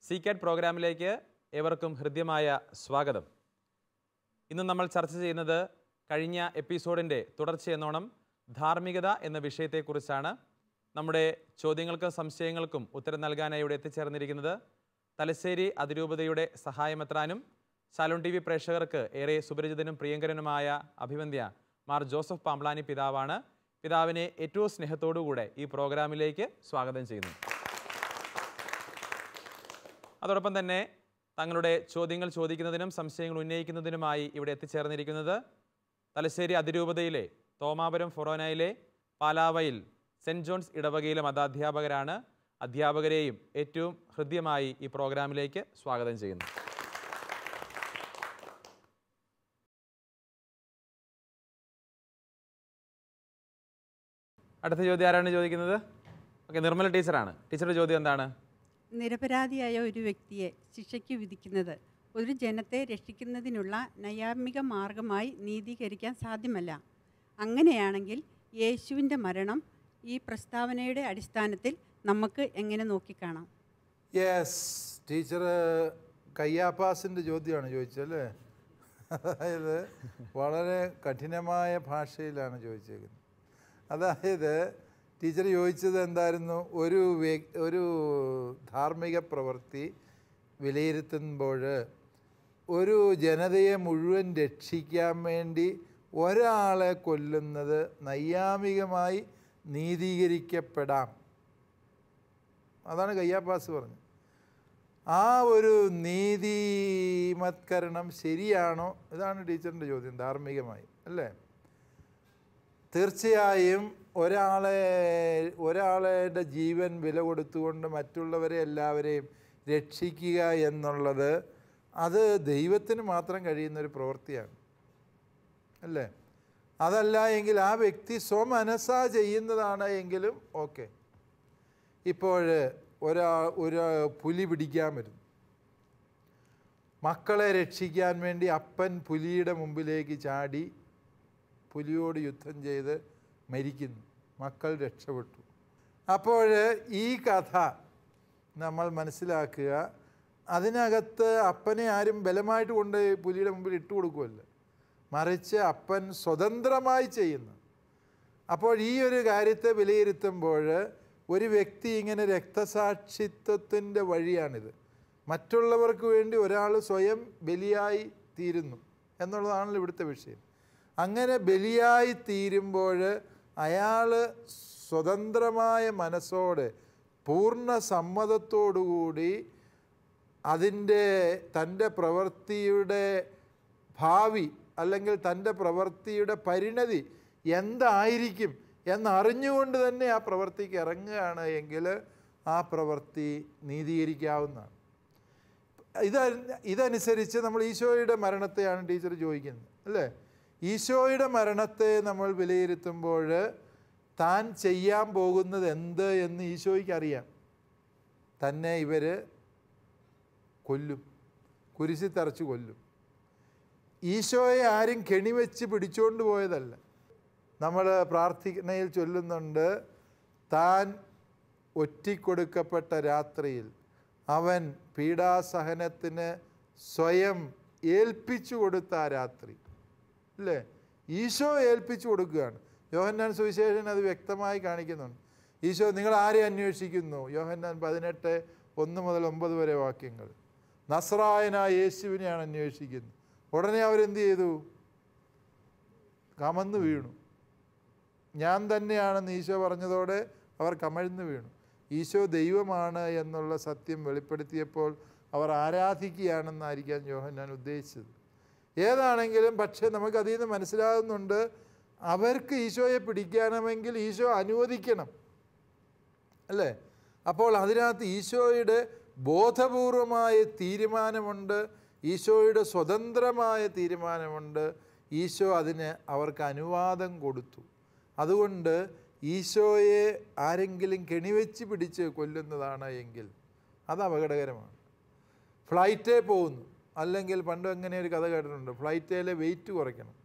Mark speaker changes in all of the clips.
Speaker 1: സീക്യാറ്റ് പ്രോഗ്രാമിലേക്ക് ഏവർക്കും ഹൃദ്യമായ സ്വാഗതം. ഇന്ന് നമ്മൾ ചർച്ച ചെയ്യുന്നത് കഴിഞ്ഞ എപ്പിസോഡിൻ്റെ തുടർച്ചയെന്നോണം ധാർമ്മികത എന്ന വിഷയത്തെക്കുറിച്ചാണ്. നമ്മുടെ ചോദ്യങ്ങൾക്കും സംശയങ്ങൾക്കും ഉത്തരം നൽകാനായി ഇവിടെ എത്തിച്ചേർന്നിരിക്കുന്നത് തലശ്ശേരി അതിരൂപതയുടെ സഹായമെത്രാനും ശാലോൺ TV പ്രേക്ഷകർക്ക് ഏറെ സുപരിചിതനും പ്രിയങ്കരനുമായ അഭിവന്ദ്യ മാർ ജോസഫ് പാംബ്ലാനി പിതാവാണ്. പിതാവിനെ ഏറ്റവും സ്നേഹത്തോടുകൂടെ ഈ പ്രോഗ്രാമിലേക്ക് സ്വാഗതം ചെയ്യുന്നു. അതോടൊപ്പം തന്നെ തങ്ങളുടെ ചോദ്യങ്ങൾ ചോദിക്കുന്നതിനും സംശയങ്ങൾ ഉന്നയിക്കുന്നതിനുമായി ഇവിടെ എത്തിച്ചേർന്നിരിക്കുന്നത് തലശ്ശേരി അതിരൂപതയിലെ തോമാപുരം ഫൊറോനയിലെ പാലാവയിൽ സെൻറ്റ് ജോൺസ് ഇടവകയിലെ മതാധ്യാപകരാണ്. അധ്യാപകരെയും ഏറ്റവും ഹൃദ്യമായി ഈ പ്രോഗ്രാമിലേക്ക് സ്വാഗതം ചെയ്യുന്നു. അടുത്ത ചോദ്യം ആരാണ് ചോദിക്കുന്നത്? ഓക്കെ, നിർമ്മല ടീച്ചറാണ്. ടീച്ചറുടെ ചോദ്യം എന്താണ്?
Speaker 2: നിരപരാധിയായ ഒരു വ്യക്തിയെ ശിക്ഷയ്ക്ക് വിധിക്കുന്നത് ഒരു ജനത്തെ രക്ഷിക്കുന്നതിനുള്ള നൈയാമിക മാർഗമായി നീതീകരിക്കാൻ സാധ്യമല്ല. അങ്ങനെയാണെങ്കിൽ യേശുവിൻ്റെ മരണം ഈ പ്രസ്താവനയുടെ അടിസ്ഥാനത്തിൽ നമുക്ക് എങ്ങനെ നോക്കിക്കാണാം?
Speaker 3: യെസ്, ടീച്ചർ കയ്യാപ്പാസിൻ്റെ ചോദ്യമാണ് ചോദിച്ചല്ലേ. അതായത് വളരെ കഠിനമായ ഭാഷയിലാണ് ചോദിച്ചേക്കുന്നത്. അതായത് ടീച്ചർ ചോദിച്ചത് എന്തായിരുന്നു? ഒരു ധാർമ്മിക പ്രവൃത്തി വിലയിരുത്തുമ്പോൾ ഒരു ജനതയെ മുഴുവൻ രക്ഷിക്കാൻ വേണ്ടി ഒരാളെ കൊല്ലുന്നത് നൈയാമികമായി നീതീകരിക്കപ്പെടാം. അതാണ് കയ്യാപ്പാസ് പറഞ്ഞത്. ആ ഒരു നീതിമത്കരണം ശരിയാണോ? ഇതാണ് ടീച്ചറിൻ്റെ ചോദ്യം ധാർമ്മികമായി, അല്ലേ? തീർച്ചയായും ഒരാളുടെ ജീവൻ വില കൊടുത്തുകൊണ്ട് മറ്റുള്ളവരെ എല്ലാവരെയും രക്ഷിക്കുക എന്നുള്ളത് അത് ദൈവത്തിന് മാത്രം കഴിയുന്നൊരു പ്രവൃത്തിയാണ്, അല്ലേ? അതല്ല എങ്കിൽ ആ വ്യക്തി സ്വമനസാ ചെയ്യുന്നതാണ് എങ്കിലും ഓക്കെ. ഇപ്പോൾ ഒരു പുലി പിടിക്കാൻ വരുന്നു. മക്കളെ രക്ഷിക്കാൻ വേണ്ടി അപ്പൻ പുലിയുടെ മുമ്പിലേക്ക് ചാടി പുലിയോട് യുദ്ധം ചെയ്ത് മരിക്കുന്നു. മക്കൾ രക്ഷപ്പെട്ടു. അപ്പോൾ ഈ കഥ നമ്മൾ മനസ്സിലാക്കുക. അതിനകത്ത് അപ്പനെ ആരും ബലമായിട്ട് കൊണ്ട് പുലിയുടെ മുമ്പിൽ ഇട്ട് കൊടുക്കുമല്ല, മറിച്ച് അപ്പൻ സ്വതന്ത്രമായി ചെയ്യുന്നു. അപ്പോൾ ഈ ഒരു കാര്യത്തെ വിലയിരുത്തുമ്പോൾ ഒരു വ്യക്തി ഇങ്ങനെ രക്തസാക്ഷിത്വത്തിൻ്റെ വഴിയാണിത്. മറ്റുള്ളവർക്ക് വേണ്ടി ഒരാൾ സ്വയം ബലിയായി തീരുന്നു എന്നുള്ളതാണല്ലോ ഇവിടുത്തെ വിഷയം. അങ്ങനെ ബലിയായി തീരുമ്പോൾ അയാൾ സ്വതന്ത്രമായ മനസ്സോടെ പൂർണ്ണ സമ്മതത്തോടുകൂടി തൻ്റെ പ്രവൃത്തിയുടെ ഭാവി അല്ലെങ്കിൽ തൻ്റെ പ്രവൃത്തിയുടെ പരിണതി എന്തായിരിക്കും എന്നറിഞ്ഞുകൊണ്ട് തന്നെ ആ പ്രവൃത്തിക്ക് ഇറങ്ങുകയാണ് എങ്കിൽ ആ പ്രവൃത്തി നീതീകരിക്കാവുന്നതാണ്. ഇതനുസരിച്ച് നമ്മൾ ഈശോയുടെ മരണത്തെയാണ് ടീച്ചർ ചോദിക്കുന്നത്, അല്ലേ? ഈശോയുടെ മരണത്തെ നമ്മൾ വിലയിരുത്തുമ്പോൾ താൻ ചെയ്യാൻ പോകുന്നത് എന്ത് എന്ന് ഈശോയ്ക്ക് അറിയാം. തന്നെ ഇവർ കൊല്ലും, കുരിശിൽ തറച്ച് കൊല്ലും. ഈശോയെ ആരും കെണിവെച്ച് പിടിച്ചുകൊണ്ട് പോയതല്ല. നമ്മൾ പ്രാർത്ഥനയിൽ ചൊല്ലുന്നുണ്ട്, താൻ ഒറ്റിക്കൊടുക്കപ്പെട്ട രാത്രിയിൽ അവൻ പീഡാസഹനത്തിന് സ്വയം ഏൽപ്പിച്ചു കൊടുത്ത ആ രാത്രി, അല്ലേ? ഈശോ ഏൽപ്പിച്ചു കൊടുക്കുകയാണ്. യോഹന്നാൻ സുവിശേഷൻ അത് വ്യക്തമായി കാണിക്കുന്നുണ്ട്. ഈശോ നിങ്ങൾ ആരെ അന്വേഷിക്കുന്നു? യോഹന്നാൻ 18:1-9 വരെ വാക്യങ്ങൾ. നസ്രായനായ യേശുവിനെയാണ് അന്വേഷിക്കുന്നത്. ഉടനെ അവരെന്ത് ചെയ്തു? കമന്ന് വീണു. ഞാൻ തന്നെയാണെന്ന് ഈശോ പറഞ്ഞതോടെ അവർ കമഴ്ന്നു വീണു. ഈശോ ദൈവമാണ് എന്നുള്ള സത്യം വെളിപ്പെടുത്തിയപ്പോൾ അവർ ആരാധിക്കുകയാണെന്നായിരിക്കാം യോഹന്നാൻ ഉദ്ദേശിച്ചത്. ഏതാണെങ്കിലും പക്ഷേ നമുക്കതിൽ നിന്ന് മനസ്സിലാകുന്നുണ്ട്, അവർക്ക് ഈശോയെ പിടിക്കണമെങ്കിൽ ഈശോ അനുവദിക്കണം, അല്ലേ? അപ്പോൾ അതിനകത്ത് ഈശോയുടെ ബോധപൂർവമായ തീരുമാനമുണ്ട്, ഈശോയുടെ സ്വതന്ത്രമായ തീരുമാനമുണ്ട്. ഈശോ അതിന് അവർക്ക് അനുവാദം കൊടുത്തു. അതുകൊണ്ട് ഈശോയെ ആരെങ്കിലും കെണിവെച്ച് പിടിച്ച് കൊല്ലുന്നതാണ് എങ്കിൽ അത് അപകടകരമാണ്. ഫ്ലൈറ്റേ പോകുന്നു, അല്ലെങ്കിൽ പണ്ട് എങ്ങനെ ഒരു കഥ കേട്ടിട്ടുണ്ട്, ഫ്ലൈറ്റിലെ വെയിറ്റ് കുറയ്ക്കണം.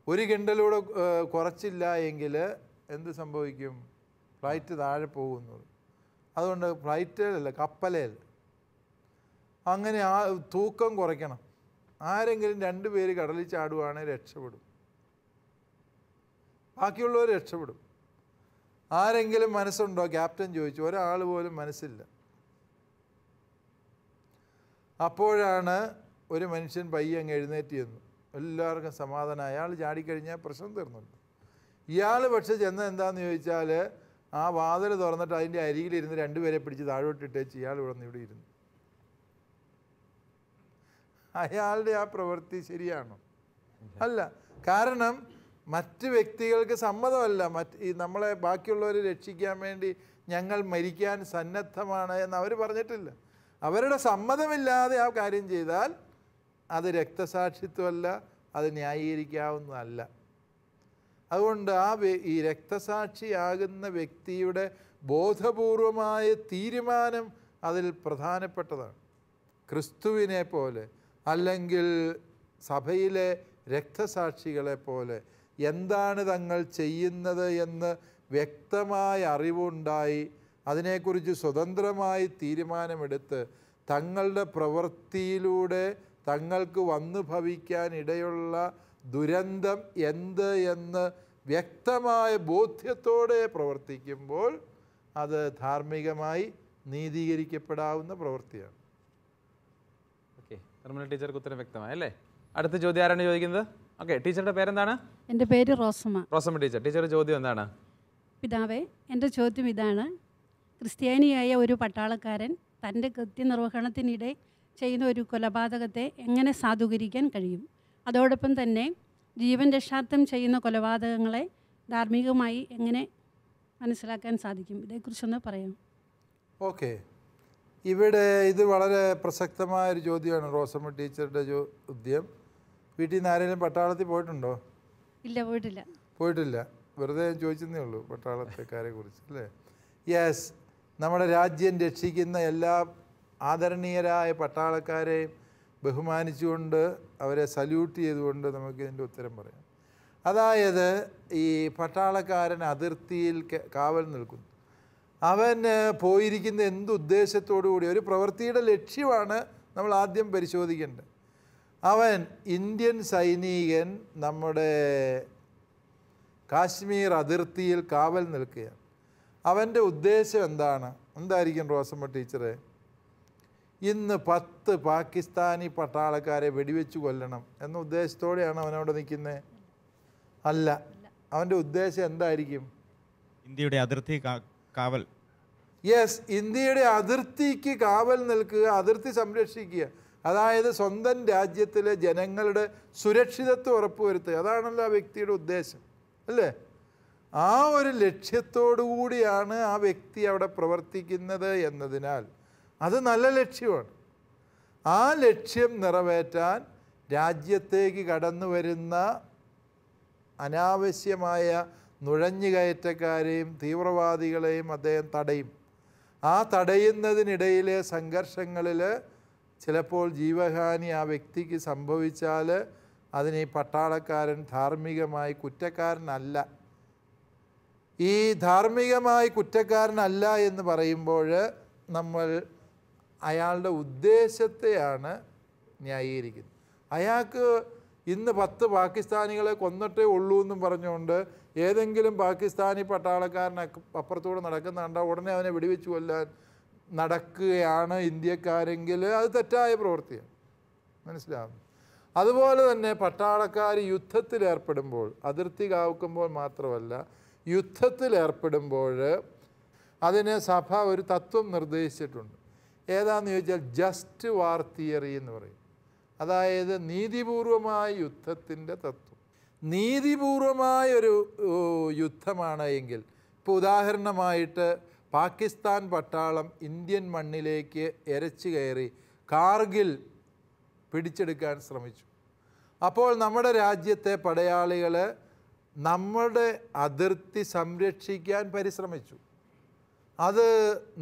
Speaker 3: 1 കിൻഡലൂടെ കുറച്ചില്ല എങ്കിൽ എന്ത് സംഭവിക്കും? ഫ്ലൈറ്റ് താഴെ പോകുന്നത്. അതുകൊണ്ട് ഫ്ലൈറ്റിലല്ല, കപ്പലേൽ. അങ്ങനെ ആ തൂക്കം കുറയ്ക്കണം. ആരെങ്കിലും 2 പേര് കടലിൽ ചാടുവാണെങ്കിൽ രക്ഷപ്പെടും, ബാക്കിയുള്ളവർ രക്ഷപ്പെടും. ആരെങ്കിലും മനസ്സുണ്ടോ? ക്യാപ്റ്റൻ ചോദിച്ചു. ഒരാൾ പോലും മനസ്സില്ല. അപ്പോഴാണ് ഒരു മനുഷ്യൻ പയ്യെ അങ്ങ് എഴുന്നേറ്റ് ചെന്നു. എല്ലാവർക്കും സമാധാനം. അയാൾ ചാടിക്കഴിഞ്ഞാൽ പ്രശ്നം തീർന്നുണ്ട്. ഇയാൾ പക്ഷെ ചെന്ന് എന്താണെന്ന് ചോദിച്ചാൽ ആ വാതിൽ തുറന്നിട്ട് അതിൻ്റെ അരികിലിരുന്ന് 2 പേരെ പിടിച്ച് താഴോട്ടിട്ടേച്ച് ഇയാൾ ഇവിടെ ഇരുന്നു. അയാളുടെ ആ പ്രവൃത്തി ശരിയാണോ? അല്ല. കാരണം മറ്റ് വ്യക്തികൾക്ക് സമ്മതമല്ല. നമ്മളെ ബാക്കിയുള്ളവരെ രക്ഷിക്കാൻ വേണ്ടി ഞങ്ങൾ മരിക്കാൻ സന്നദ്ധമാണ് എന്ന് അവർ പറഞ്ഞിട്ടില്ല. അവരുടെ സമ്മതമില്ലാതെ ആ കാര്യം ചെയ്താൽ അത് രക്തസാക്ഷിത്വമല്ല, അത് ന്യായീകരിക്കാവുന്നതല്ല. അതുകൊണ്ട് ഈ രക്തസാക്ഷിയാകുന്ന വ്യക്തിയുടെ ബോധപൂർവമായ തീരുമാനം അതിൽ പ്രധാനപ്പെട്ടതാണ്. ക്രിസ്തുവിനെ പോലെ അല്ലെങ്കിൽ സഭയിലെ രക്തസാക്ഷികളെ പോലെ എന്താണ് തങ്ങൾ ചെയ്യുന്നത് എന്ന് വ്യക്തമായ അറിവുണ്ടായി അതിനെക്കുറിച്ച് സ്വതന്ത്രമായി തീരുമാനമെടുത്ത് തങ്ങളുടെ പ്രവൃത്തിയിലൂടെ തങ്ങൾക്ക് വന്നു ഭവിക്കാൻ ഇടയുള്ള ദുരന്തം എന്ത് എന്ന് വ്യക്തമായ ബോധ്യത്തോടെ പ്രവർത്തിക്കുമ്പോൾ അത് ധാർമ്മികമായി നീതീകരിക്കപ്പെടാവുന്ന പ്രവൃത്തിയാണ്.
Speaker 1: ഓക്കെ, നിർമ്മല ടീച്ചർക്ക് ഉത്തരം വ്യക്തമായി അല്ലേ? അടുത്ത ചോദ്യം ആരാണ് ചോദിക്കുന്നത്? ഓക്കെ, ടീച്ചറുടെ പേരെന്താണ്?
Speaker 4: എൻ്റെ പേര് റോസമ്മ.
Speaker 1: റോസമ്മ ടീച്ചർ, ടീച്ചറുടെ ചോദ്യം എന്താണ്?
Speaker 4: പിതാവേ, എൻ്റെ ചോദ്യം ഇതാണ്. ക്രിസ്ത്യാനിയായ ഒരു പട്ടാളക്കാരൻ തൻ്റെ കൃത്യനിർവഹണത്തിനിടെ ചെയ്യുന്ന ഒരു കൊലപാതകത്തെ എങ്ങനെ സാധൂകരിക്കാൻ കഴിയും? അതോടൊപ്പം തന്നെ ജീവൻ രക്ഷാർത്ഥം ചെയ്യുന്ന കൊലപാതകങ്ങളെ ധാർമ്മികമായി എങ്ങനെ മനസ്സിലാക്കാൻ സാധിക്കും? ഇതേക്കുറിച്ചൊന്ന് പറയാം.
Speaker 3: ഓക്കെ, ഇവിടെ ഇത് വളരെ പ്രസക്തമായൊരു ചോദ്യമാണ് റോസമ്മ ടീച്ചറുടെ ചോദ്യം. വീട്ടിൽ നിന്ന് ആരെങ്കിലും പട്ടാളത്തിൽ പോയിട്ടുണ്ടോ?
Speaker 4: ഇല്ല, പോയിട്ടില്ല.
Speaker 3: പോയിട്ടില്ല, വെറുതെ ചോദിച്ചതേ ഉള്ളൂ പട്ടാളത്തെക്കാരെ കുറിച്ച് അല്ലേ? യെസ്, നമ്മുടെ രാജ്യം രക്ഷിക്കുന്ന എല്ലാ ആദരണീയരായ പട്ടാളക്കാരെയും ബഹുമാനിച്ചുകൊണ്ട് അവരെ സല്യൂട്ട് ചെയ്തുകൊണ്ട് നമുക്ക് ഇതിൻ്റെ ഉത്തരം പറയാം. അതായത് ഈ പട്ടാളക്കാരൻ അതിർത്തിയിൽ കാവൽ നിൽക്കുന്നു. അവൻ പോയിരിക്കുന്ന എന്തുദ്ദേശത്തോടു കൂടി, ഒരു പ്രവൃത്തിയുടെ ലക്ഷ്യമാണ് നമ്മൾ ആദ്യം പരിശോധിക്കേണ്ടത്. അവൻ ഇന്ത്യൻ സൈനികൻ നമ്മുടെ കാശ്മീർ അതിർത്തിയിൽ കാവൽ നിൽക്കുകയാണ്. അവൻ്റെ ഉദ്ദേശം എന്തായിരിക്കും റോസമ്മ ടീച്ചറെ? ഇന്ന് 10 പാകിസ്ഥാനി പട്ടാളക്കാരെ വെടിവെച്ച് കൊല്ലണം എന്ന ഉദ്ദേശത്തോടെയാണ് അവനവിടെ നിൽക്കുന്നത്? അല്ല. അവൻ്റെ ഉദ്ദേശം എന്തായിരിക്കും?
Speaker 5: ഇന്ത്യയുടെ അതിർത്തി കാവൽ.
Speaker 3: യെസ്, ഇന്ത്യയുടെ അതിർത്തിക്ക് കാവൽ നിൽക്കുക, അതിർത്തി സംരക്ഷിക്കുക. അതായത് സ്വന്തം രാജ്യത്തിലെ ജനങ്ങളുടെ സുരക്ഷിതത്വം ഉറപ്പുവരുത്തുക. അതാണല്ലോ ആ വ്യക്തിയുടെ ഉദ്ദേശം അല്ലേ? ആ ഒരു ലക്ഷ്യത്തോടു കൂടിയാണ് ആ വ്യക്തി അവിടെ പ്രവർത്തിക്കുന്നത് എന്നതിനാൽ അത് നല്ല ലക്ഷ്യമാണ്. ആ ലക്ഷ്യം നിറവേറ്റാൻ രാജ്യത്തേക്ക് കടന്നു വരുന്ന അനാവശ്യമായ നുഴഞ്ഞുകയറ്റക്കാരെയും തീവ്രവാദികളെയും അദ്ദേഹം തടയും. ആ തടയുന്നതിനിടയിലെ സംഘർഷങ്ങളിൽ ചിലപ്പോൾ ജീവഹാനി ആ വ്യക്തിക്ക് സംഭവിച്ചാൽ അതിന് ഈ പട്ടാളക്കാരൻ ധാർമ്മികമായി കുറ്റക്കാരനല്ല. ഈ ധാർമ്മികമായി കുറ്റക്കാരനല്ല എന്ന് പറയുമ്പോൾ നമ്മൾ അയാളുടെ ഉദ്ദേശത്തെയാണ് ന്യായീകരിക്കുന്നത്. അയാൾക്ക് ഇന്ന് 10 പാകിസ്ഥാനികളെ കൊന്നിട്ടേ ഉള്ളൂ എന്നും പറഞ്ഞുകൊണ്ട് ഏതെങ്കിലും പാകിസ്ഥാനി പട്ടാളക്കാരൻ അപ്പുറത്തൂടെ നടക്കുന്ന കണ്ടാൽ ഉടനെ അവനെ വെടിവെച്ച് കൊല്ലാൻ നടക്കുകയാണ് ഇന്ത്യക്കാരെങ്കിൽ അത് തെറ്റായ പ്രവൃത്തിയാണ്. മനസ്സിലാകുന്നു? അതുപോലെ തന്നെ പട്ടാളക്കാർ യുദ്ധത്തിലേർപ്പെടുമ്പോൾ, അതിർത്തി കാക്കുമ്പോൾ മാത്രമല്ല, യുദ്ധത്തിലേർപ്പെടുമ്പോൾ അതിന് സഭ ഒരു തത്വം നിർദ്ദേശിച്ചിട്ടുണ്ട്. ഏതാണെന്ന് ചോദിച്ചാൽ ജസ്റ്റ് വാർ തിയറി എന്ന് പറയും. അതായത് നീതിപൂർവമായ യുദ്ധത്തിൻ്റെ തത്വം. നീതിപൂർവമായൊരു യുദ്ധമാണ് എങ്കിൽ, ഇപ്പോൾ ഉദാഹരണമായിട്ട് പാകിസ്ഥാൻ പട്ടാളം ഇന്ത്യൻ മണ്ണിലേക്ക് എരച്ചു കയറി കാർഗിൽ പിടിച്ചെടുക്കാൻ ശ്രമിച്ചു. അപ്പോൾ നമ്മുടെ രാജ്യത്തെ പടയാളികൾ നമ്മുടെ അതിർത്തി സംരക്ഷിക്കാൻ പരിശ്രമിച്ചു. അത്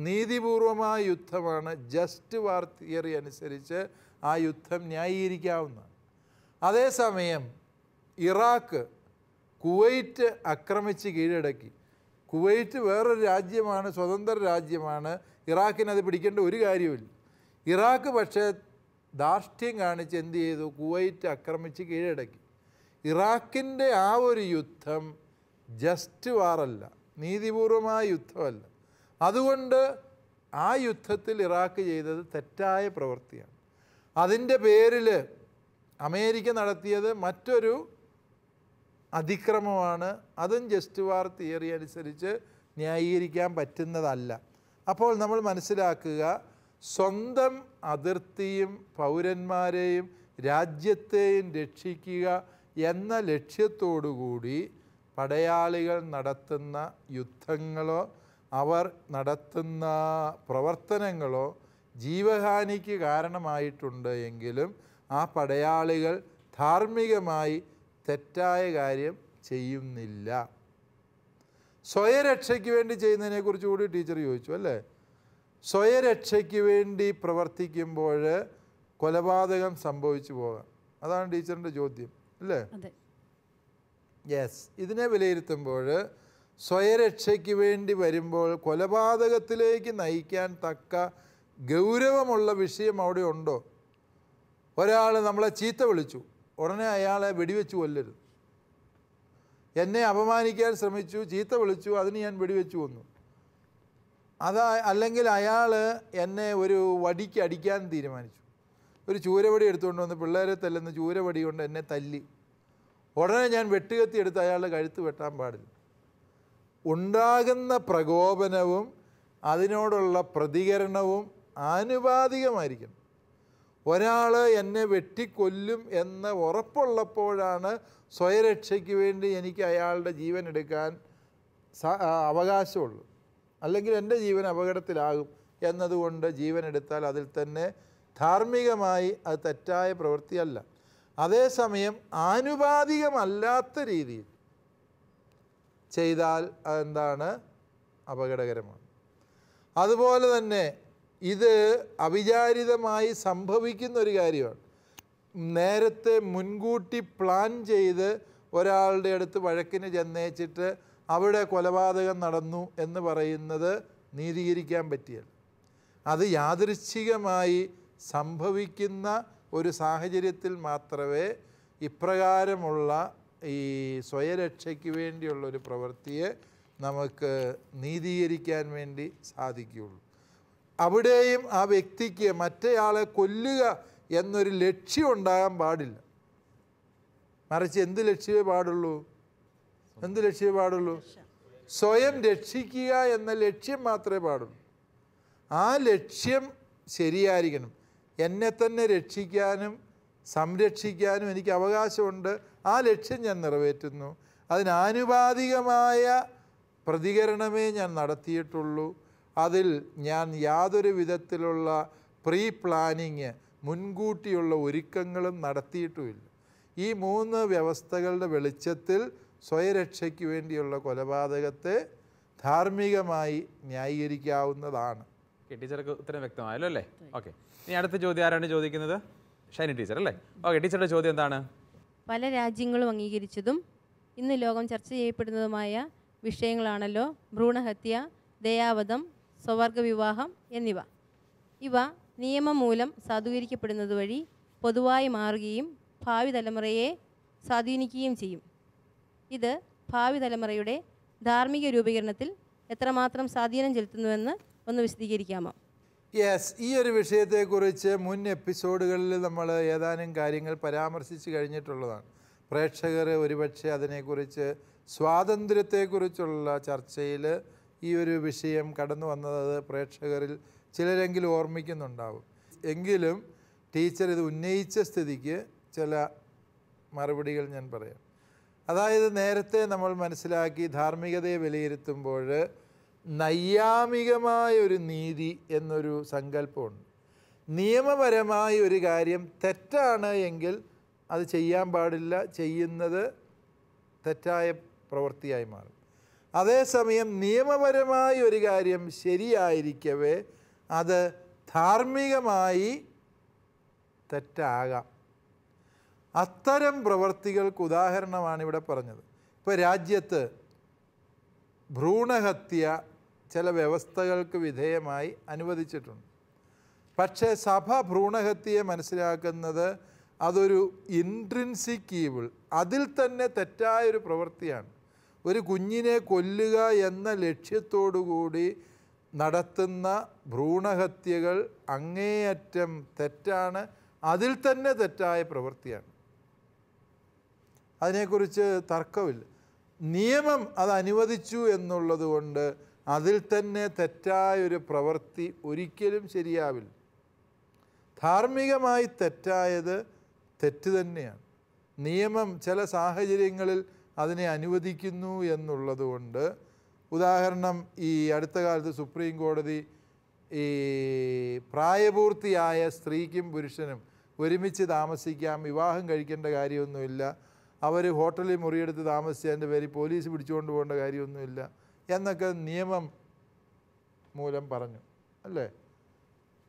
Speaker 3: നീതിപൂർവമായ യുദ്ധമാണ്. ജസ്റ്റ് വാർ തിയറി അനുസരിച്ച് ആ യുദ്ധം ന്യായീകരിക്കാവുന്നതാണ്. അതേസമയം ഇറാഖ് കുവൈറ്റ് ആക്രമിച്ച് കീഴടക്കി. കുവൈറ്റ് വേറൊരു രാജ്യമാണ്, സ്വതന്ത്ര രാജ്യമാണ്. ഇറാഖിന് അത് പിടിക്കേണ്ട ഒരു കാര്യമില്ല. ഇറാഖ് പക്ഷേ ധാർഷ്ട്യം കാണിച്ച് എന്ത് ചെയ്തു? കുവൈറ്റ് ആക്രമിച്ച് കീഴടക്കി. ഇറാഖിൻ്റെ ആ ഒരു യുദ്ധം ജസ്റ്റ് വാറല്ല, നീതിപൂർവമായ യുദ്ധമല്ല. അതുകൊണ്ട് ആ യുദ്ധത്തിൽ ഇറാഖ് ചെയ്തത് തെറ്റായ പ്രവൃത്തിയാണ്. അതിൻ്റെ പേരിൽ അമേരിക്ക നടത്തിയത് മറ്റൊരു അതിക്രമമാണ്. അതും ജസ്റ്റ് വാർ തിയറി അനുസരിച്ച് ന്യായീകരിക്കാൻ പറ്റുന്നതല്ല. അപ്പോൾ നമ്മൾ മനസ്സിലാക്കുക, സ്വന്തം അതിർത്തിയും പൗരന്മാരെയും രാജ്യത്തെയും രക്ഷിക്കുക എന്ന ലക്ഷ്യത്തോടുകൂടി പടയാളികൾ നടത്തുന്ന യുദ്ധങ്ങളോ അവർ നടത്തുന്ന പ്രവർത്തനങ്ങളോ ജീവഹാനിക്ക് കാരണമായിട്ടുണ്ട് എങ്കിലും ആ പടയാളികൾ ധാർമ്മികമായി തെറ്റായ കാര്യം ചെയ്യുന്നില്ല. സ്വയരക്ഷയ്ക്ക് വേണ്ടി ചെയ്യുന്നതിനെക്കുറിച്ച് കൂടി ടീച്ചർ ചോദിച്ചു അല്ലേ? സ്വയരക്ഷയ്ക്ക് വേണ്ടി പ്രവർത്തിക്കുമ്പോൾ കൊലപാതകം സംഭവിച്ചു പോകാം. അതാണ് ടീച്ചറിൻ്റെ ചോദ്യം അല്ലേ? യെസ്. ഇതിനെ വിലയിരുത്തുമ്പോൾ സ്വയരക്ഷയ്ക്ക് വേണ്ടി വരുമ്പോൾ കൊലപാതകത്തിലേക്ക് നയിക്കാൻ തക്ക ഗൗരവമുള്ള വിഷയം അവിടെ ഉണ്ടോ? ഒരാൾ നമ്മളെ ചീത്ത വിളിച്ചു, ഉടനെ അയാളെ വെടിവെച്ച് കൊല്ലരുത്. എന്നെ അപമാനിക്കാൻ ശ്രമിച്ചു, ചീത്ത വിളിച്ചു, അതിന് ഞാൻ വെടിവെച്ച് കൊന്നു. അല്ലെങ്കിൽ അയാൾ എന്നെ ഒരു വടിക്ക് അടിക്കാൻ തീരുമാനിച്ചു, ഒരു ചൂരവടി എടുത്തുകൊണ്ട് വന്ന് പിള്ളേരെ തല്ലുന്ന ചൂരവടി കൊണ്ട് എന്നെ തല്ലി. ഉടനെ ഞാൻ വെട്ടുകത്തി എടുത്ത് അയാളുടെ കഴുത്ത് വെട്ടാൻ പാടില്ല. ഉണ്ടാകുന്ന പ്രകോപനവും അതിനോടുള്ള പ്രതികരണവും ആനുപാതികമായിരിക്കണം. ഒരാൾ എന്നെ വെട്ടിക്കൊല്ലും എന്ന് ഉറപ്പുള്ളപ്പോഴാണ് സ്വയരക്ഷയ്ക്ക് വേണ്ടി എനിക്ക് അയാളുടെ ജീവൻ എടുക്കാൻ അവകാശമുള്ളൂ. അല്ലെങ്കിൽ എൻ്റെ ജീവൻ അപകടത്തിലാകും എന്നതുകൊണ്ട് ജീവൻ എടുത്താൽ അതിൽ തന്നെ ധാർമ്മികമായി അത് തെറ്റായ പ്രവൃത്തിയല്ല. അതേസമയം ആനുപാതികമല്ലാത്ത രീതിയിൽ ചെയ്താൽ അതെന്താണ്? അപകടകരമാണ്. അതുപോലെ തന്നെ ഇത് അവിചാരിതമായി സംഭവിക്കുന്ന ഒരു കാര്യമാണ്. നേരത്തെ മുൻകൂട്ടി പ്ലാൻ ചെയ്ത് ഒരാളുടെ അടുത്ത് വഴക്കിന് ചെന്നേച്ചിട്ട് അവിടെ കൊലപാതകം നടന്നു എന്ന് പറയുന്നത് നീതീകരിക്കാൻ പറ്റിയല്ല. അത് യാദൃച്ഛികമായി സംഭവിക്കുന്ന ഒരു സാഹചര്യത്തിൽ മാത്രമേ ഇപ്രകാരമുള്ള ഈ സ്വയരക്ഷയ്ക്ക് വേണ്ടിയുള്ളൊരു പ്രവൃത്തിയെ നമുക്ക് നീതീകരിക്കാൻ വേണ്ടി സാധിക്കുകയുള്ളൂ. അവിടെയും ആ വ്യക്തിക്ക് മറ്റേയാളെ കൊല്ലുക എന്നൊരു ലക്ഷ്യം ഉണ്ടാകാൻ പാടില്ല. മറിച്ച് എന്ത് ലക്ഷ്യമേ പാടുള്ളൂ? സ്വയം രക്ഷിക്കുക എന്ന ലക്ഷ്യം മാത്രമേ പാടുള്ളൂ. ആ ലക്ഷ്യം ശരിയായിരിക്കണം. എന്നെ തന്നെ രക്ഷിക്കാനും സംരക്ഷിക്കാനും എനിക്ക് അവകാശമുണ്ട്. ആ ലക്ഷ്യം ഞാൻ നിറവേറ്റുന്നു. അതിനാനുപാതികമായ പ്രതികരണമേ ഞാൻ നടത്തിയിട്ടുള്ളൂ. അതിൽ ഞാൻ യാതൊരു വിധത്തിലുള്ള പ്രീ പ്ലാനിങ്, മുൻകൂട്ടിയുള്ള ഒരുക്കങ്ങളും നടത്തിയിട്ടുമില്ല. ഈ 3 വ്യവസ്ഥകളുടെ വെളിച്ചത്തിൽ സ്വയരക്ഷയ്ക്ക് വേണ്ടിയുള്ള കൊലപാതകത്തെ ധാർമ്മികമായി ന്യായീകരിക്കാവുന്നതാണ്.
Speaker 1: ടീച്ചർക്ക് ഉത്തരം വ്യക്തമായല്ലോ അല്ലേ? ഓക്കെ. ഇനി അടുത്ത ചോദ്യം ആരാണ് ചോദിക്കുന്നത്? ഷൈനി ടീച്ചർ അല്ലേ? ഓക്കെ. ടീച്ചറുടെ ചോദ്യം എന്താണ്?
Speaker 6: പല രാജ്യങ്ങളും അംഗീകരിച്ചതും ഇന്ന് ലോകം ചർച്ച ചെയ്യപ്പെടുന്നതുമായ വിഷയങ്ങളാണല്ലോ ഭ്രൂണഹത്യ, ദയാവധം, സ്വവർഗ വിവാഹം എന്നിവ. ഇവ നിയമം മൂലം സാധൂകരിക്കപ്പെടുന്നത് വഴി പൊതുവായി മാറുകയും ഭാവി തലമുറയെ സ്വാധീനിക്കുകയും ചെയ്യും. ഇത് ഭാവി തലമുറയുടെ ധാർമ്മിക രൂപീകരണത്തിൽ എത്രമാത്രം സ്വാധീനം ചെലുത്തുന്നുവെന്ന് ഒന്ന് വിശദീകരിക്കാമോ?
Speaker 3: യെസ്. ഈ ഒരു വിഷയത്തെക്കുറിച്ച് മുൻ എപ്പിസോഡുകളിൽ നമ്മൾ ഏതാനും കാര്യങ്ങൾ പരാമർശിച്ച് കഴിഞ്ഞിട്ടുള്ളതാണ്. പ്രേക്ഷകർ ഒരുപക്ഷെ അതിനെക്കുറിച്ച് സ്വാതന്ത്ര്യത്തെക്കുറിച്ചുള്ള ചർച്ചയിൽ ഈ ഒരു വിഷയം കടന്നു വന്നത് പ്രേക്ഷകരിൽ ചിലരെങ്കിലും ഓർമ്മിക്കുന്നുണ്ടാവും. എങ്കിലും ടീച്ചർ ഇത് ഉന്നയിച്ച സ്ഥിതിക്ക് ചില മറുപടികൾ ഞാൻ പറയാം. അതായത് നേരത്തെ നമ്മൾ മനസ്സിലാക്കി ധാർമ്മികതയെ വിലയിരുത്തുമ്പോൾ നൈയാമികമായ ഒരു നീതി എന്നൊരു സങ്കല്പമുണ്ട്. നിയമപരമായ ഒരു കാര്യം തെറ്റാണ് എങ്കിൽ അത് ചെയ്യാൻ പാടില്ല, ചെയ്യുന്നത് തെറ്റായ പ്രവൃത്തിയായി മാറും. അതേസമയം നിയമപരമായ ഒരു കാര്യം ശരിയായിരിക്കവേ അത് ധാർമ്മികമായി തെറ്റാകാം. അത്തരം പ്രവൃത്തികൾക്ക് ഉദാഹരണമാണ് ഇവിടെ പറഞ്ഞത്. ഇപ്പോൾ രാജ്യത്ത് ഭ്രൂണഹത്യ ചില വ്യവസ്ഥകൾക്ക് വിധേയമായി അനുവദിച്ചിട്ടുണ്ട്. പക്ഷേ സഭ ഭ്രൂണഹത്യയെ മനസ്സിലാക്കുന്നത് അതൊരു ഇൻട്രിൻസിക് ഈവിൾ, അതിൽ തന്നെ തെറ്റായൊരു പ്രവൃത്തിയാണ്. ഒരു കുഞ്ഞിനെ കൊല്ലുക എന്ന ലക്ഷ്യത്തോടു കൂടി നടത്തുന്ന ഭ്രൂണഹത്യകൾ അങ്ങേയറ്റം തെറ്റാണ്, അതിൽ തന്നെ തെറ്റായ പ്രവൃത്തിയാണ്. അതിനെക്കുറിച്ച് തർക്കമില്ല. നിയമം അത് അനുവദിച്ചു എന്നുള്ളത് കൊണ്ട് അതിൽ തന്നെ തെറ്റായൊരു പ്രവൃത്തി ഒരിക്കലും ശരിയാവില്ല. ധാർമ്മികമായി തെറ്റായത് തെറ്റ് തന്നെയാണ്. നിയമം ചില സാഹചര്യങ്ങളിൽ അതിനെ അനുവദിക്കുന്നു എന്നുള്ളത് കൊണ്ട്, ഉദാഹരണം ഈ അടുത്ത കാലത്ത് സുപ്രീം കോടതി ഈ പ്രായപൂർത്തിയായ സ്ത്രീക്കും പുരുഷനും ഒരുമിച്ച് താമസിക്കാം, വിവാഹം കഴിക്കേണ്ട കാര്യമൊന്നുമില്ല, അവർ ഹോട്ടലിൽ മുറിയെടുത്ത് താമസിച്ചതിൻ്റെ പേരിൽ പോലീസ് പിടിച്ചുകൊണ്ട് പോകേണ്ട കാര്യമൊന്നുമില്ല എന്നൊക്കെ നിയമം മൂലം പറഞ്ഞു അല്ലേ.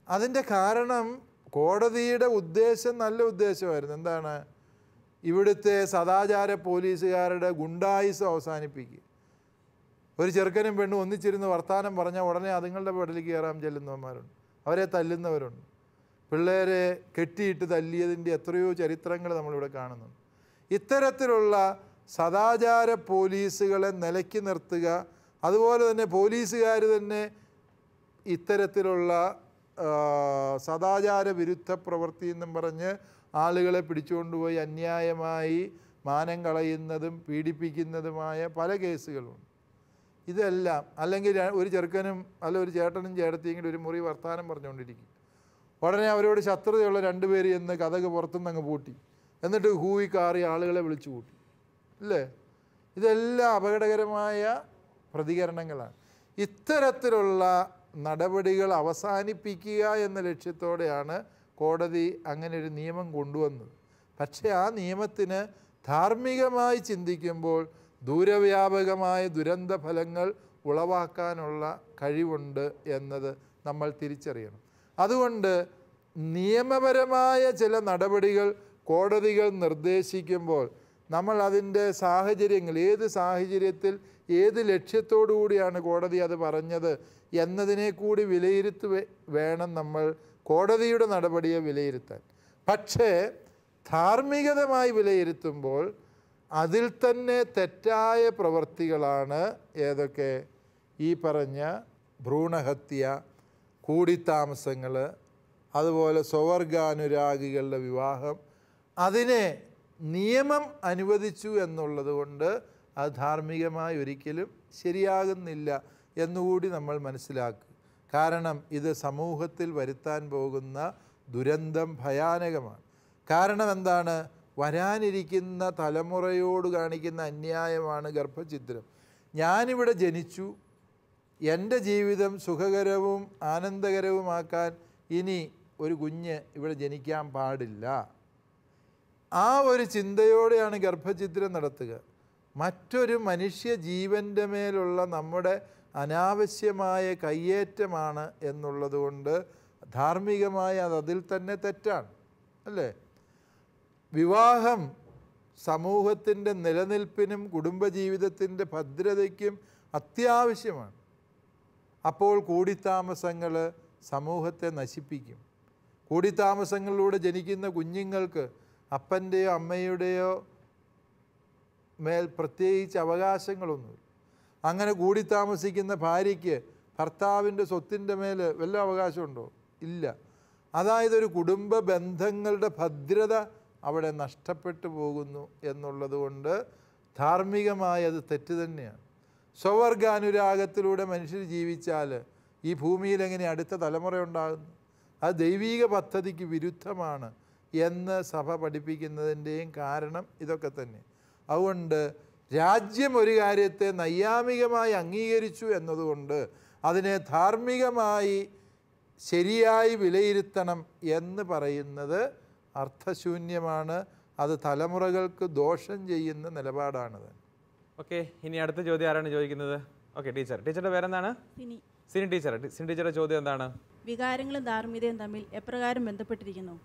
Speaker 3: അതിൻ്റെ കാരണം കോടതിയുടെ ഉദ്ദേശം നല്ല ഉദ്ദേശമായിരുന്നു. എന്താണ്? ഇവിടുത്തെ സദാചാര പോലീസുകാരുടെ ഗുണ്ടായുസം അവസാനിപ്പിക്കുക. ഒരു ചെറുക്കനും പെണ്ണും ഒന്നിച്ചിരുന്ന് വർത്തമാനം പറഞ്ഞാൽ ഉടനെ അതുങ്ങളുടെ പെടലിക്ക് കയറാൻ ചെല്ലുന്നവന്മാരുണ്ട്, അവരെ തല്ലുന്നവരുണ്ട്, പിള്ളേരെ കെട്ടിയിട്ട് തല്ലിയതിൻ്റെ എത്രയോ ചരിത്രങ്ങൾ നമ്മളിവിടെ കാണുന്നുണ്ട്. ഇത്തരത്തിലുള്ള സദാചാര പോലീസുകളെ നിലയ്ക്ക് നിർത്തുക, അതുപോലെ തന്നെ പോലീസുകാർ തന്നെ ഇത്തരത്തിലുള്ള സദാചാര വിരുദ്ധ പ്രവൃത്തി എന്നും പറഞ്ഞ് ആളുകളെ പിടിച്ചുകൊണ്ടുപോയി അന്യായമായി മാനം കളയുന്നതും പീഡിപ്പിക്കുന്നതുമായ പല കേസുകളുണ്ട്. ഇതെല്ലാം അല്ലെങ്കിൽ ഒരു ചെറുക്കനും അല്ല ഒരു ചേട്ടനും ചേട്ടത്തിയെങ്കിലും ഒരു മുറി വർത്തമാനം പറഞ്ഞുകൊണ്ടിരിക്കും, ഉടനെ അവരോട് ശത്രുതയുള്ള രണ്ടുപേര് എന്ന് കഥക് പുറത്തുനിന്ന് അങ്ങ് പൂട്ടി, എന്നിട്ട് ഹൂവി കാറി ആളുകളെ വിളിച്ചു കൂട്ടി അല്ലേ. ഇതെല്ലാം അപകടകരമായ പ്രതികരണങ്ങളാണ്. ഇത്തരത്തിലുള്ള നടപടികൾ അവസാനിപ്പിക്കുക എന്ന ലക്ഷ്യത്തോടെയാണ് കോടതി അങ്ങനെ ഒരു നിയമം കൊണ്ടുവന്നത്. പക്ഷേ ആ നിയമത്തിന് ധാർമ്മികമായി ചിന്തിക്കുമ്പോൾ ദൂരവ്യാപകമായ ദുരന്ത ഫലങ്ങൾ ഉളവാക്കാനുള്ള കഴിവുണ്ട് എന്നത് നമ്മൾ തിരിച്ചറിയണം. അതുകൊണ്ട് നിയമപരമായ ചില നടപടികൾ കോടതികൾ നിർദ്ദേശിക്കുമ്പോൾ നമ്മൾ അതിൻ്റെ സാഹചര്യങ്ങൾ, ഏത് സാഹചര്യത്തിൽ ഏത് ലക്ഷ്യത്തോടു കൂടിയാണ് കോടതി അത് പറഞ്ഞത് എന്നതിനെ കൂടി വിലയിരുത്തി വേണം നമ്മൾ കോടതിയുടെ നടപടിയെ വിലയിരുത്താൻ. പക്ഷേ ധാർമ്മികതമായി വിലയിരുത്തുമ്പോൾ അതിൽ തന്നെ തെറ്റായ പ്രവൃത്തികളാണ് ഏതൊക്കെ? ഈ പറഞ്ഞ ഭ്രൂണഹത്യ, കൂടിത്താമസങ്ങൾ, അതുപോലെ സ്വവർഗാനുരാഗികളുടെ വിവാഹം. അതിനെ നിയമം അനുവദിച്ചു എന്നുള്ളത് കൊണ്ട് അത് ധാർമ്മികമായി ഒരിക്കലും ശരിയാകുന്നില്ല എന്നുകൂടി നമ്മൾ മനസ്സിലാക്കുക. കാരണം ഇത് സമൂഹത്തിൽ വരുത്താൻ പോകുന്ന ദുരന്തം ഭയാനകമാണ്. കാരണം എന്താണ്? വരാനിരിക്കുന്ന തലമുറയോട് കാണിക്കുന്ന അന്യായമാണ് ഗർഭഛിദ്രം. ഞാനിവിടെ ജനിച്ചു, എൻ്റെ ജീവിതം സുഖകരവും ആനന്ദകരവുമാക്കാൻ ഇനി ഒരു കുഞ്ഞ് ഇവിടെ ജനിക്കാൻ പാടില്ല. ആ ഒരു ചിന്തയോടെയാണ് ഗർഭഛിദ്രം നടത്തുക. മറ്റൊരു മനുഷ്യ ജീവൻ്റെ മേലുള്ള നമ്മുടെ അനാവശ്യമായ കയ്യേറ്റമാണ് എന്നുള്ളത് കൊണ്ട് ധാർമ്മികമായി അത് അതിൽ തന്നെ തെറ്റാണ് അല്ലേ. വിവാഹം സമൂഹത്തിൻ്റെ നിലനിൽപ്പിനും കുടുംബജീവിതത്തിൻ്റെ ഭദ്രതയ്ക്കും അത്യാവശ്യമാണ്. അപ്പോൾ കൂടിത്താമസങ്ങൾ സമൂഹത്തെ നശിപ്പിക്കും. കൂടിത്താമസങ്ങളിലൂടെ ജനിക്കുന്ന കുഞ്ഞുങ്ങൾക്ക് അപ്പൻ്റെയോ അമ്മയുടെയോ മേൽ പ്രത്യേകിച്ച് അവകാശങ്ങളൊന്നുമില്ല. അങ്ങനെ കൂടിത്താമസിക്കുന്ന ഭാര്യയ്ക്ക് ഭർത്താവിൻ്റെ സ്വത്തിൻ്റെ മേൽ വല്ല അവകാശമുണ്ടോ? ഇല്ല. അതായത് ഒരു കുടുംബ ബന്ധങ്ങളുടെ ഭദ്രത അവിടെ നഷ്ടപ്പെട്ടു പോകുന്നു എന്നുള്ളത് കൊണ്ട് ധാർമ്മികമായി അത് തെറ്റ് തന്നെയാണ്. സ്വവർഗാനുരാഗത്തിലൂടെ മനുഷ്യർ ജീവിച്ചാൽ ഈ ഭൂമിയിൽ എങ്ങനെ അടുത്ത തലമുറ ഉണ്ടാകുന്നു? അത് ദൈവീക പദ്ധതിക്ക് വിരുദ്ധമാണ് എന്ന് സഭ പഠിപ്പിക്കുന്നതിൻ്റെയും കാരണം ഇതൊക്കെ തന്നെ. അതുകൊണ്ട് രാജ്യം ഒരു കാര്യത്തെ നൈയാമികമായി അംഗീകരിച്ചു എന്നതുകൊണ്ട് അതിനെ ധാർമ്മികമായി ശരിയായി വിലയിരുത്തണം എന്ന് പറയുന്നത് അർത്ഥശൂന്യമാണ്. അത് തലമുറകൾക്ക് ദോഷം ചെയ്യുന്ന നിലപാടാണത്.
Speaker 1: ഓക്കെ, ഇനി അടുത്ത ചോദ്യം ആരാണ് ചോദിക്കുന്നത്? ഓക്കെ, ടീച്ചറുടെ പേരെന്താണ്? സിനി ടീച്ചറുടെ ചോദ്യം എന്താണ്?
Speaker 7: വികാരങ്ങളും ധാർമ്മികതയും തമ്മിൽ എപ്രകാരം ബന്ധപ്പെട്ടിരിക്കുന്നു?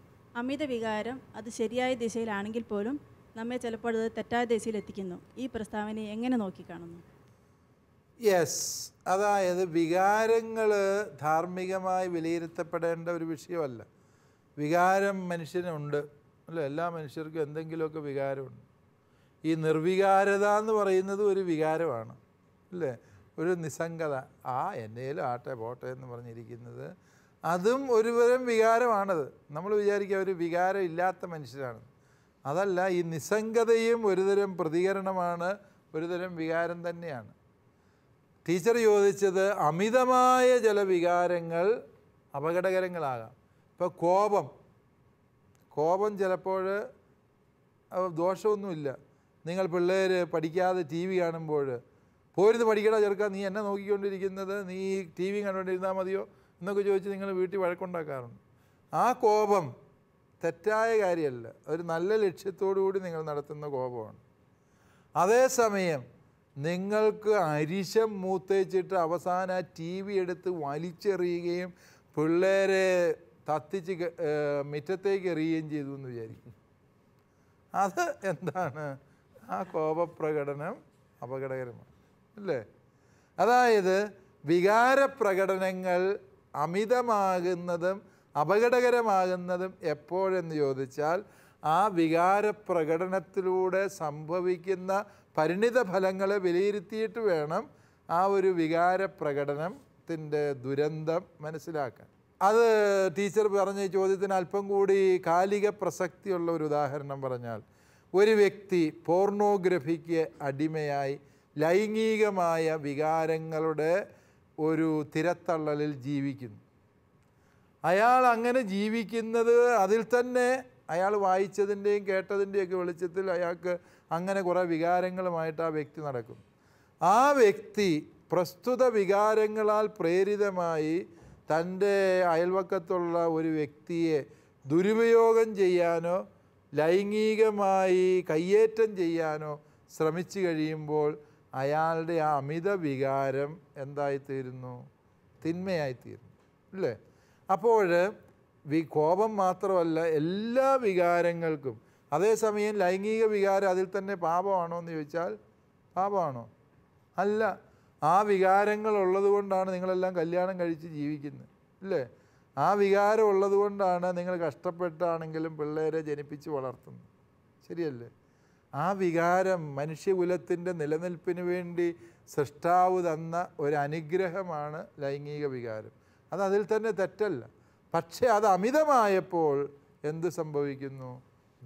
Speaker 7: അമിത വികാരം അത് ശരിയായ ദിശയിലാണെങ്കിൽ പോലും നമ്മെ ചിലപ്പോൾ അത് തെറ്റായ ദിശയിൽ എത്തിക്കുന്നു. ഈ പ്രസ്താവനയെ എങ്ങനെ നോക്കിക്കാണുന്നു?
Speaker 3: യെസ്, അതായത് വികാരങ്ങൾ ധാർമ്മികമായി വിലയിരുത്തപ്പെടേണ്ട ഒരു വിഷയമല്ല. വികാരം മനുഷ്യനുണ്ട് അല്ലേ? എല്ലാ മനുഷ്യർക്കും എന്തെങ്കിലുമൊക്കെ വികാരമുണ്ട്. ഈ നിർവികാരത എന്ന് പറയുന്നത് ഒരു വികാരമാണ് അല്ലേ? ഒരു നിസ്സംഗത, എന്നേലും ആട്ടെ പോട്ടെ എന്ന് പറഞ്ഞിരിക്കുന്നത്, അതും ഒരുതരം വികാരമാണത്. നമ്മൾ വിചാരിക്കുക ഒരു വികാരം ഇല്ലാത്ത മനുഷ്യരാണ്. അതല്ല, ഈ നിസ്സംഗതയും ഒരുതരം പ്രതികരണമാണ്, ഒരുതരം വികാരം തന്നെയാണ്. ടീച്ചർ ചോദിച്ചത് അമിതമായ ചില വികാരങ്ങൾ അപകടകരങ്ങളാകാം. ഇപ്പോൾ കോപം ചിലപ്പോൾ ദോഷമൊന്നുമില്ല. നിങ്ങൾ പിള്ളേർ പഠിക്കാതെ ടി വി കാണുമ്പോൾ പോയിരുന്ന് പഠിക്കടാ ചെറുക്കാൻ, നീ എന്നെ നോക്കിക്കൊണ്ടിരിക്കുന്നത്, നീ ടി വി കണ്ടുകൊണ്ടിരുന്നാൽ മതിയോ എന്നൊക്കെ ചോദിച്ച് നിങ്ങൾ വീട്ടിൽ വഴക്കുണ്ടാക്കാറുണ്ട്. ആ കോപം തെറ്റായ കാര്യമല്ല, ഒരു നല്ല ലക്ഷ്യത്തോടു കൂടി നിങ്ങൾ നടത്തുന്ന കോപമാണ്. അതേസമയം നിങ്ങൾക്ക് അരിശം മൂത്തേച്ചിട്ട് അവസാനം ആ ടി വി എടുത്ത് വലിച്ചെറിയുകയും പിള്ളേരെ തത്തിച്ച് മുറ്റത്തേക്ക് എറിയുകയും ചെയ്തു എന്ന് വിചാരിക്കും. അത് എന്താണ്? ആ കോപപ്രകടനം അപകടകരമാണ് അല്ലേ? അതായത് വികാരപ്രകടനങ്ങൾ അമിതമാകുന്നതും അപകടകരമാകുന്നതും എപ്പോഴെന്ന് ചോദിച്ചാൽ ആ വികാരപ്രകടനത്തിലൂടെ സംഭവിക്കുന്ന പരിണിത ഫലങ്ങളെ വിലയിരുത്തിയിട്ട് വേണം ആ ഒരു വികാരപ്രകടനത്തിൻ്റെ ദുരന്തം മനസ്സിലാക്കാൻ. അത് ടീച്ചർ പറഞ്ഞ ചോദ്യത്തിന് അല്പം കൂടി കാലിക പ്രസക്തിയുള്ള ഒരു ഉദാഹരണം പറഞ്ഞാൽ, ഒരു വ്യക്തി പോർണോഗ്രഫിക്ക് അടിമയായി ലൈംഗികമായ വികാരങ്ങളുടെ ഒരു തിരത്തള്ളലിൽ ജീവിക്കുന്നു. അയാൾ അങ്ങനെ ജീവിക്കുന്നത് അതിൽ തന്നെ അയാൾ വായിച്ചതിൻ്റെയും കേട്ടതിൻ്റെയൊക്കെ വെളിച്ചത്തിൽ അയാൾക്ക് അങ്ങനെ കുറേ വികാരങ്ങളുമായിട്ട് ആ വ്യക്തി നടക്കും. ആ വ്യക്തി പ്രസ്തുത വികാരങ്ങളാൽ പ്രേരിതമായി തൻ്റെ അയൽവക്കത്തുള്ള ഒരു വ്യക്തിയെ ദുരുപയോഗം ചെയ്യാനോ ലൈംഗികമായി കയ്യേറ്റം ചെയ്യാനോ ശ്രമിച്ചു കഴിയുമ്പോൾ അയാളുടെ ആ അമിത വികാരം എന്തായിത്തീരുന്നു? തിന്മയായിത്തീരുന്നു അല്ലേ? അപ്പോൾ കോപം മാത്രമല്ല, എല്ലാ വികാരങ്ങൾക്കും. അതേസമയം ലൈംഗിക വികാരം അതിൽ തന്നെ പാപമാണോ എന്ന് ചോദിച്ചാൽ പാപമാണോ? അല്ല. ആ വികാരങ്ങൾ ഉള്ളത് കൊണ്ടാണ് നിങ്ങളെല്ലാം കല്യാണം കഴിച്ച് ജീവിക്കുന്നത് അല്ലേ? ആ വികാരം ഉള്ളത് കൊണ്ടാണ് നിങ്ങൾ കഷ്ടപ്പെട്ടാണെങ്കിലും പിള്ളേരെ ജനിപ്പിച്ച് വളർത്തുന്നത്, ശരിയല്ലേ? ആ വികാരം മനുഷ്യകുലത്തിൻ്റെ നിലനിൽപ്പിന് വേണ്ടി സൃഷ്ടാവ് തന്ന ഒരു അനുഗ്രഹമാണ് ലൈംഗിക വികാരം. അത് അതിൽ തന്നെ തെറ്റല്ല. പക്ഷേ അത് അമിതമായപ്പോൾ എന്ത് സംഭവിക്കുന്നു?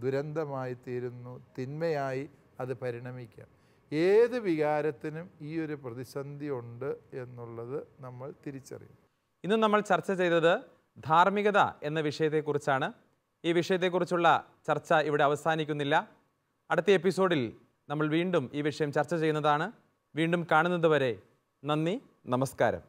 Speaker 3: ദുരന്തമായി തീരുന്നു, തിന്മയായി അത് പരിണമിക്കാം. ഏത് വികാരത്തിനും ഈ ഒരു പ്രതിസന്ധി ഉണ്ട് എന്നുള്ളത് നമ്മൾ തിരിച്ചറിയും.
Speaker 1: ഇന്ന് നമ്മൾ ചർച്ച ചെയ്തത് ധാർമ്മികത എന്ന വിഷയത്തെക്കുറിച്ചാണ്. ഈ വിഷയത്തെക്കുറിച്ചുള്ള ചർച്ച ഇവിടെ അവസാനിക്കുന്നില്ല. അടുത്ത എപ്പിസോഡിൽ നമ്മൾ വീണ്ടും ഈ വിഷയം ചർച്ച ചെയ്യുന്നതാണ്. വീണ്ടും കാണുന്നത് വരെ നന്ദി, നമസ്കാരം.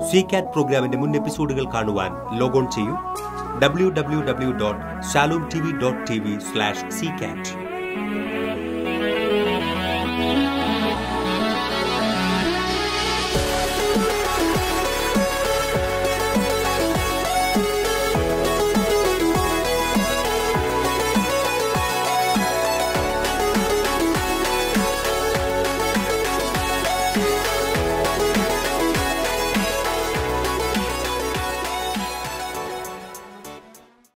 Speaker 8: CCAT പ്രോഗ്രാമിന്റെ മുൻ എപ്പിസോഡുകൾ കാണുവാൻ ലോഗോൺ ചെയ്യൂ www.shalomtv.tv/ccat.